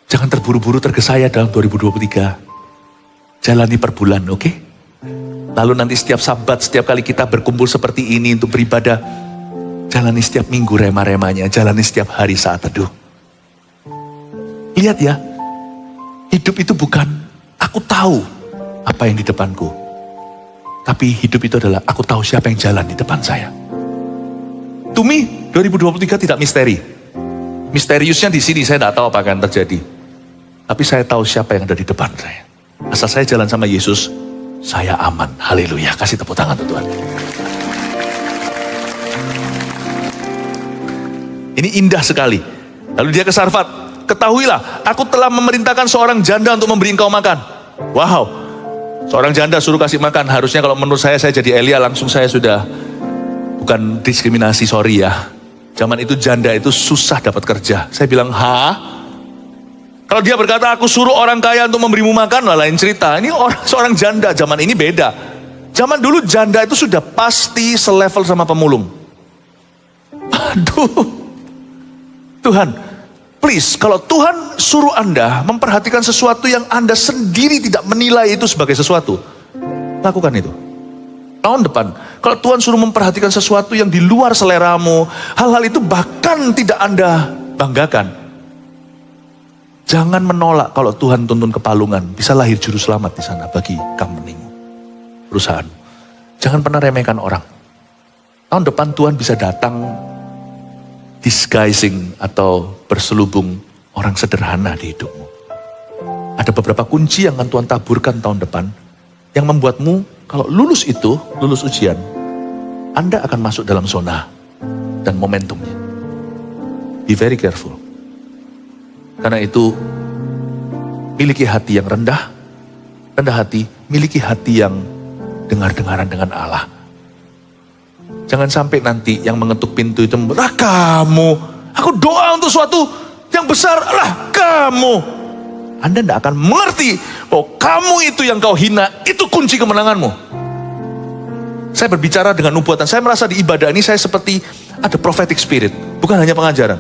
Jangan terburu-buru tergesa-gesa dalam 2023. Jalani per bulan, oke? Lalu nanti setiap Sabat, setiap kali kita berkumpul seperti ini untuk beribadah, jalani setiap minggu rema-remanya, jalani setiap hari saat teduh. Lihat ya, hidup itu bukan aku tahu apa yang di depanku. Tapi hidup itu adalah aku tahu siapa yang jalan di depan saya. To me, 2023 tidak misteri. Misteriusnya di sini, saya tidak tahu apa yang akan terjadi. Tapi saya tahu siapa yang ada di depan saya. Asal saya jalan sama Yesus, saya aman. Haleluya. Kasih tepuk tangan Tuhan. Ini indah sekali. Lalu dia ke Sarfat. Ketahuilah, aku telah memerintahkan seorang janda untuk memberi engkau makan. Wow. Seorang janda suruh kasih makan. Harusnya kalau menurut saya jadi Elia, langsung saya sudah, bukan diskriminasi, sorry ya. Zaman itu janda itu susah dapat kerja. Saya bilang, kalau dia berkata, aku suruh orang kaya untuk memberimu makan, lain cerita. Ini seorang janda, zaman ini beda. Zaman dulu janda itu sudah pasti selevel sama pemulung. Aduh. Tuhan, please, kalau Tuhan suruh Anda memperhatikan sesuatu yang Anda sendiri tidak menilai itu sebagai sesuatu, lakukan itu. Tahun depan, kalau Tuhan suruh memperhatikan sesuatu yang di luar seleramu, hal-hal itu bahkan tidak Anda banggakan. Jangan menolak kalau Tuhan tuntun ke Palungan. Bisa lahir juru selamat di sana bagi company-mu, perusahaan. Jangan pernah remehkan orang. Tahun depan Tuhan bisa datang disguising atau berselubung orang sederhana di hidupmu. Ada beberapa kunci yang akan Tuhan taburkan tahun depan. Yang membuatmu kalau lulus ujian, Anda akan masuk dalam zona dan momentumnya. Be very careful. Karena itu, miliki hati yang rendah hati, miliki hati yang dengar-dengaran dengan Allah. Jangan sampai nanti yang mengetuk pintu itu, kamu, aku doa untuk suatu yang besar, kamu. Anda tidak akan mengerti, kamu itu yang kau hina, itu kunci kemenanganmu. Saya berbicara dengan nubuatan, saya merasa di ibadah ini saya seperti ada prophetic spirit, bukan hanya pengajaran.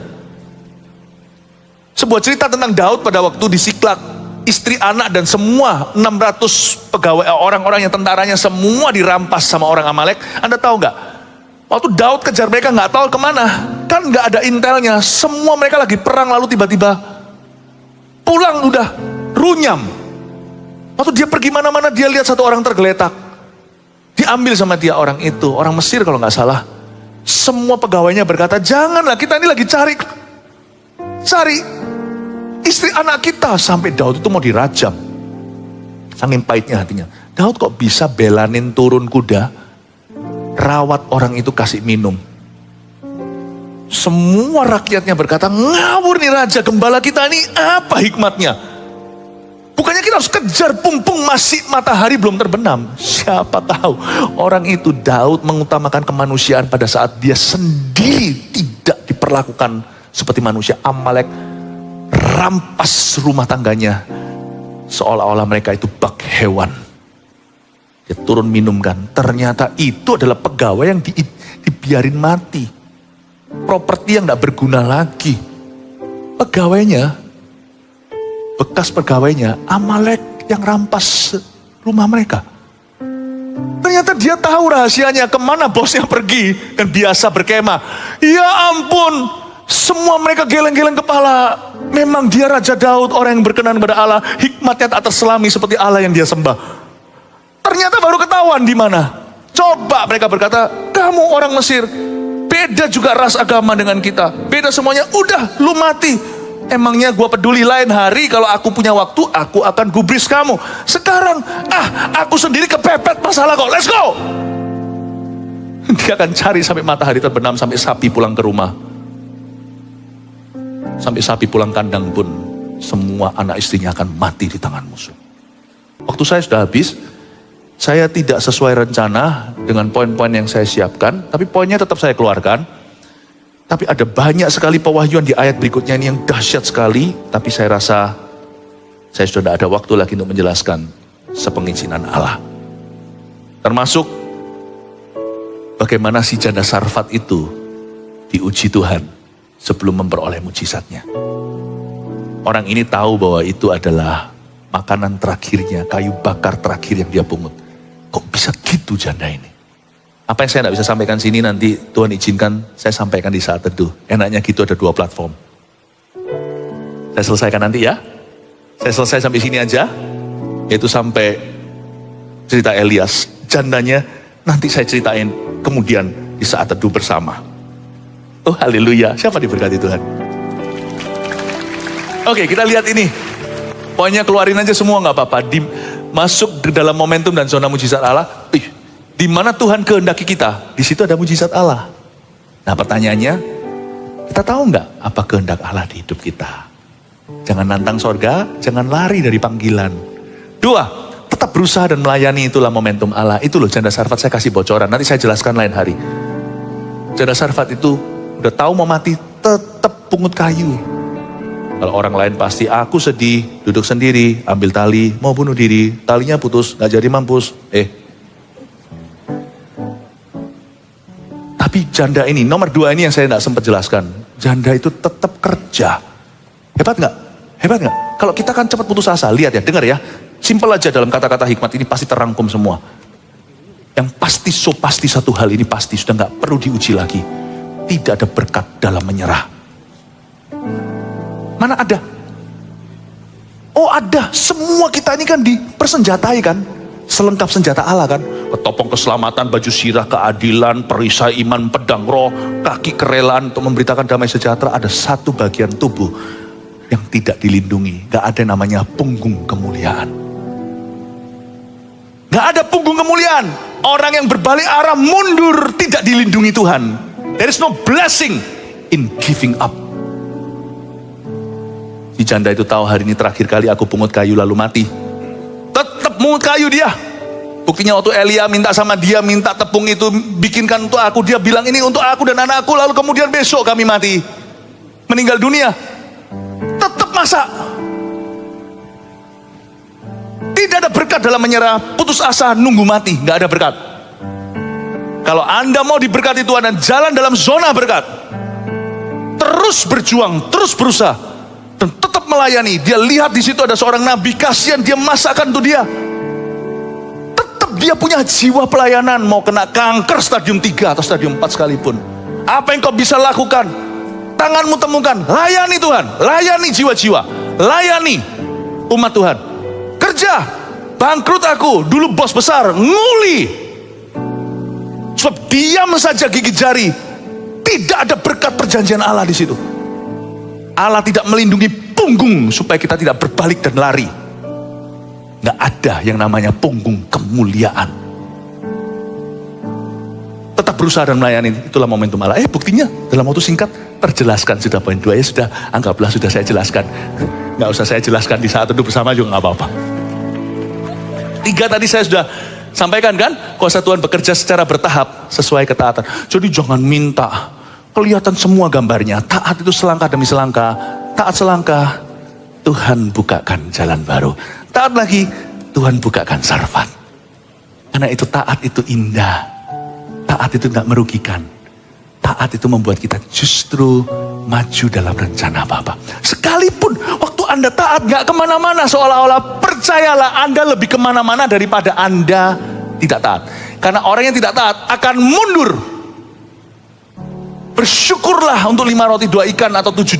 Sebuah cerita tentang Daud pada waktu di Siklak, istri, anak, dan semua 600 pegawai, orang-orang yang tentaranya semua dirampas sama orang Amalek. Anda tahu nggak? Waktu Daud kejar mereka nggak tahu kemana, kan nggak ada intelnya. Semua mereka lagi perang, lalu tiba-tiba pulang udah runyam. Waktu dia pergi mana-mana dia lihat satu orang tergeletak, diambil sama dia orang itu, orang Mesir kalau nggak salah. Semua pegawainya berkata, janganlah, kita ini lagi cari istri anak kita. Sampai Daud itu mau dirajam. Saking pahitnya hatinya. Daud kok bisa belanin turun kuda, rawat orang itu, kasih minum. Semua rakyatnya berkata, ngawur nih raja, gembala kita ini apa hikmatnya? Bukannya kita harus kejar pumpung, masih matahari belum terbenam. Siapa tahu orang itu, Daud mengutamakan kemanusiaan pada saat dia sendiri tidak diperlakukan seperti manusia. Amalek rampas rumah tangganya, seolah-olah mereka itu bak hewan. Dia turun minumkan. Ternyata itu adalah pegawai yang dibiarin mati. Properti yang tidak berguna lagi. Pegawainya, bekas pegawainya, Amalek yang rampas rumah mereka. Ternyata dia tahu rahasianya, kemana bosnya pergi dan biasa berkemah. Ya ampun, semua mereka geleng-geleng kepala. Memang dia Raja Daud, orang yang berkenan kepada Allah, hikmatnya tak terselami seperti Allah yang dia sembah. Ternyata baru ketahuan di mana. Coba mereka berkata, kamu orang Mesir, beda juga ras agama dengan kita, beda semuanya. Udah, lu mati. Emangnya gue peduli, lain hari kalau aku punya waktu, aku akan gubris kamu. Sekarang, aku sendiri kepepet masalah kok, let's go. Dia akan cari sampai matahari terbenam, sampai sapi pulang ke rumah. Sampai sapi pulang kandang pun, semua anak istrinya akan mati di tangan musuh. Waktu saya sudah habis, saya tidak sesuai rencana dengan poin-poin yang saya siapkan, tapi poinnya tetap saya keluarkan. Tapi ada banyak sekali pewahyuan di ayat berikutnya ini yang dahsyat sekali, tapi saya rasa saya sudah tidak ada waktu lagi untuk menjelaskan sepengizinan Allah. Termasuk bagaimana si janda Sarfat itu diuji Tuhan sebelum memperoleh mujizatnya. Orang ini tahu bahwa itu adalah makanan terakhirnya, kayu bakar terakhir yang dia pungut. Kok bisa gitu janda ini? Apa yang saya tidak bisa sampaikan sini nanti Tuhan izinkan saya sampaikan di saat teduh. Enaknya gitu ada 2 platform. Saya selesaikan nanti ya. Saya selesai sampai sini aja. Yaitu sampai cerita Elias. Jandanya nanti saya ceritain kemudian di saat teduh bersama. Oh haleluya. Siapa diberkati Tuhan? Oke, kita lihat ini. Pokoknya keluarin aja semua gak apa-apa. Masuk ke dalam momentum dan zona mujizat Allah. Di mana Tuhan kehendaki kita, di situ ada mujizat Allah. Nah pertanyaannya, kita tahu nggak apa kehendak Allah di hidup kita? Jangan nantang sorga, jangan lari dari panggilan. 2, tetap berusaha dan melayani, itulah momentum Allah. Itu loh janda Sarfat, saya kasih bocoran, nanti saya jelaskan lain hari. Janda Sarfat itu udah tahu mau mati, tetap pungut kayu. Kalau orang lain pasti, aku sedih, duduk sendiri, ambil tali, mau bunuh diri, talinya putus, nggak jadi mampus. Tapi janda ini, nomor 2 ini yang saya tidak sempat jelaskan. Janda itu tetap kerja. Hebat nggak? Hebat nggak? Kalau kita kan cepat putus asa, lihat ya, dengar ya. Simpel aja dalam kata-kata hikmat ini pasti terangkum semua. Yang pasti satu hal ini pasti sudah nggak perlu diuji lagi. Tidak ada berkat dalam menyerah. Mana ada? Oh ada, semua kita ini kan dipersenjatai kan. Selengkap senjata Allah kan. Ketopong keselamatan, baju sirah, keadilan, perisai iman, pedang roh, kaki kerelaan untuk memberitakan damai sejahtera. Ada satu bagian tubuh yang tidak dilindungi. Gak ada namanya punggung kemuliaan. Gak ada punggung kemuliaan. Orang yang berbalik arah mundur tidak dilindungi Tuhan. There is no blessing in giving up. Si janda itu tahu hari ini terakhir kali aku pungut kayu lalu mati. Tetap mungut kayu dia. Buktinya waktu Elia minta sama dia, minta tepung itu bikinkan untuk aku. Dia bilang ini untuk aku dan anakku, lalu kemudian besok kami mati. Meninggal dunia. Tetap masak. Tidak ada berkat dalam menyerah, putus asa, nunggu mati. Gak ada berkat. Kalau Anda mau diberkati Tuhan dan jalan dalam zona berkat, terus berjuang, terus berusaha, dan tetap melayani. Dia lihat di situ ada seorang nabi, kasihan dia masakkan untuk dia. Tetap dia punya jiwa pelayanan, mau kena kanker stadium 3 atau stadium 4 sekalipun. Apa yang kau bisa lakukan? Tanganmu temukan, layani Tuhan, layani jiwa-jiwa, layani umat Tuhan. Kerja, bangkrut aku, dulu bos besar, nguli. Sebab diam saja gigit jari, tidak ada berkat perjanjian Allah di situ. Allah tidak melindungi punggung supaya kita tidak berbalik dan lari. Nggak ada yang namanya punggung kemuliaan. Tetap berusaha dan melayani, itulah momentum Allah. Buktinya dalam waktu singkat terjelaskan sudah poin 2 ya sudah, anggaplah sudah saya jelaskan. Nggak usah saya jelaskan di saat itu bersama juga nggak apa-apa. 3 tadi saya sudah sampaikan kan, kuasa Tuhan bekerja secara bertahap sesuai ketaatan. Jadi jangan minta. Kelihatan semua gambarnya. Taat itu selangkah demi selangkah. Taat selangkah, Tuhan bukakan jalan baru. Taat lagi, Tuhan bukakan Sarfat. Karena itu taat itu indah. Taat itu gak merugikan. Taat itu membuat kita justru maju dalam rencana Bapa. Sekalipun waktu Anda taat gak kemana-mana, seolah-olah percayalah Anda lebih kemana-mana daripada Anda tidak taat. Karena orang yang tidak taat akan mundur. Bersyukurlah untuk 5 roti 2 ikan atau $7.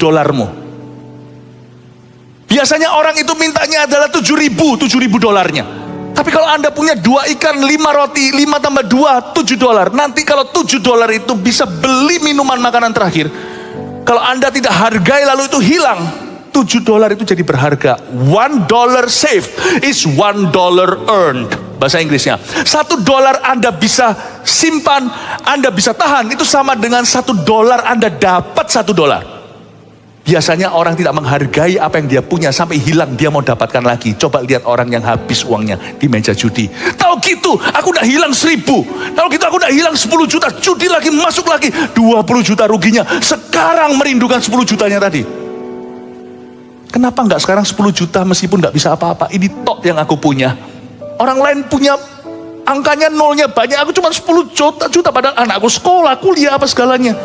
Biasanya orang itu mintanya adalah $7.000 dolarnya. Tapi kalau Anda punya 2 ikan, 5 roti, 5 tambah 2, $7. Nanti kalau $7 itu bisa beli minuman makanan terakhir. Kalau Anda tidak hargai lalu itu hilang, $7 itu jadi berharga. $1 saved is $1 earned. Bahasa Inggrisnya. $1 Anda bisa simpan, Anda bisa tahan. Itu sama dengan $1 Anda dapat $1. Biasanya orang tidak menghargai apa yang dia punya sampai hilang dia mau dapatkan lagi. Coba lihat orang yang habis uangnya di meja judi. Tahu gitu, aku udah hilang 1.000. Tahu gitu, aku udah hilang 10 juta. Judi lagi, masuk lagi. 20 juta ruginya. Sekarang merindukan 10 jutanya tadi. Kenapa enggak sekarang 10 juta meskipun enggak bisa apa-apa? Ini tok yang aku punya. Orang lain punya angkanya nolnya banyak. Aku cuma 10 juta padahal anakku sekolah, kuliah, apa segalanya.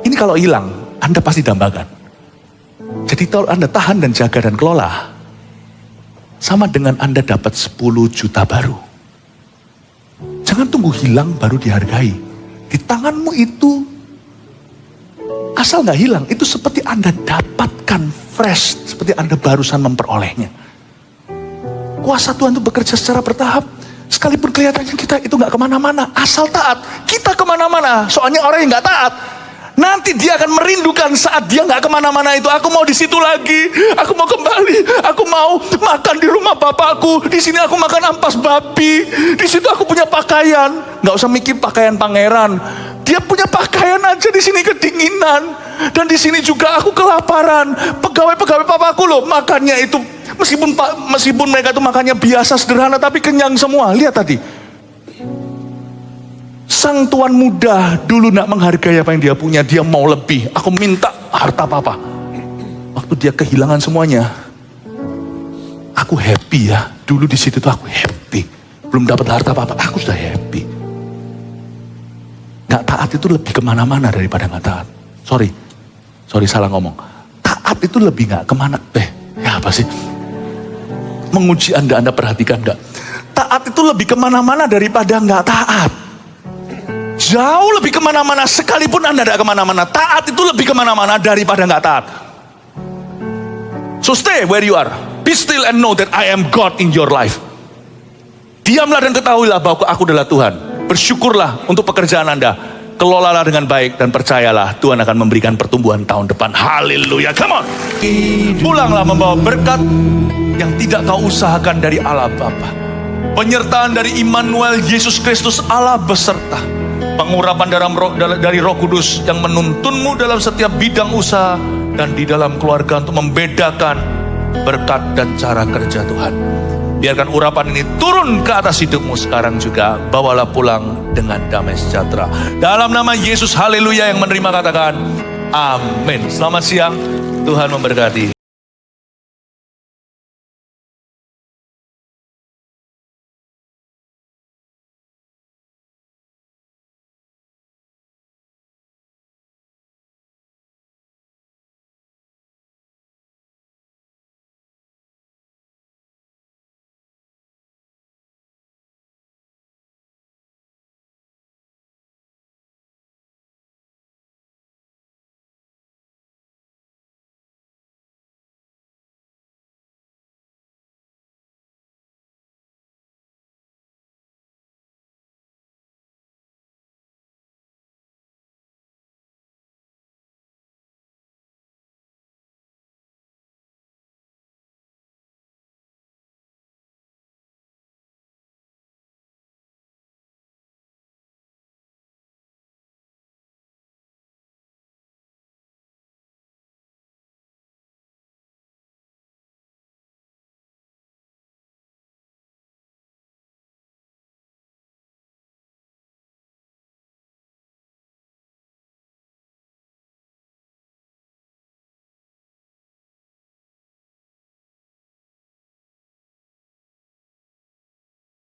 Ini kalau hilang, Anda pasti dambakan. Jadi kalau Anda tahan dan jaga dan kelola, sama dengan Anda dapat 10 juta baru. Jangan tunggu hilang baru dihargai. Di tanganmu itu, asal nggak hilang, itu seperti Anda dapatkan fresh, seperti Anda barusan memperolehnya. Kuasa Tuhan itu bekerja secara bertahap. Sekalipun kelihatannya kita itu nggak kemana-mana, asal taat, kita kemana-mana. Soalnya orang yang nggak taat, nanti dia akan merindukan saat dia nggak kemana-mana itu. Aku mau di situ lagi, aku mau kembali, aku mau makan di rumah bapakku. Di sini aku makan ampas babi, di situ aku punya pakaian. Nggak usah mikir pakaian pangeran. Dia punya pakaian aja, di sini kedinginan, dan di sini juga aku kelaparan. Pegawai-pegawai papaku loh makannya itu meskipun mereka itu makannya biasa sederhana tapi kenyang semua. Lihat tadi. Sang tuan muda dulu nak menghargai apa yang dia punya, dia mau lebih. Aku minta harta papa. Waktu dia kehilangan semuanya, aku happy ya. Dulu di situ tuh aku happy. Belum dapat harta papa, aku sudah happy. Gak taat itu lebih kemana-mana daripada gak taat. Sorry salah ngomong. Taat itu lebih gak kemana. Ya apa sih? Menguji Anda perhatikan gak? Taat itu lebih kemana-mana daripada gak taat. Jauh lebih kemana-mana, sekalipun Anda tidak kemana-mana. Taat itu lebih kemana-mana daripada nggak taat. So stay where you are. Be still and know that I am God in your life. Diamlah dan ketahuilah bahwa aku adalah Tuhan. Bersyukurlah untuk pekerjaan Anda. Kelolalah dengan baik dan percayalah Tuhan akan memberikan pertumbuhan tahun depan. Haleluya, come on. Pulanglah membawa berkat yang tidak kau usahakan dari Allah Bapa. Penyertaan dari Immanuel Yesus Kristus Allah beserta. Pengurapan dari Roh Kudus yang menuntunmu dalam setiap bidang usaha dan di dalam keluarga untuk membedakan berkat dan cara kerja Tuhan. Biarkan urapan ini turun ke atas hidupmu sekarang juga. Bawalah pulang dengan damai sejahtera. Dalam nama Yesus, haleluya, yang menerima katakan amin. Selamat siang, Tuhan memberkati.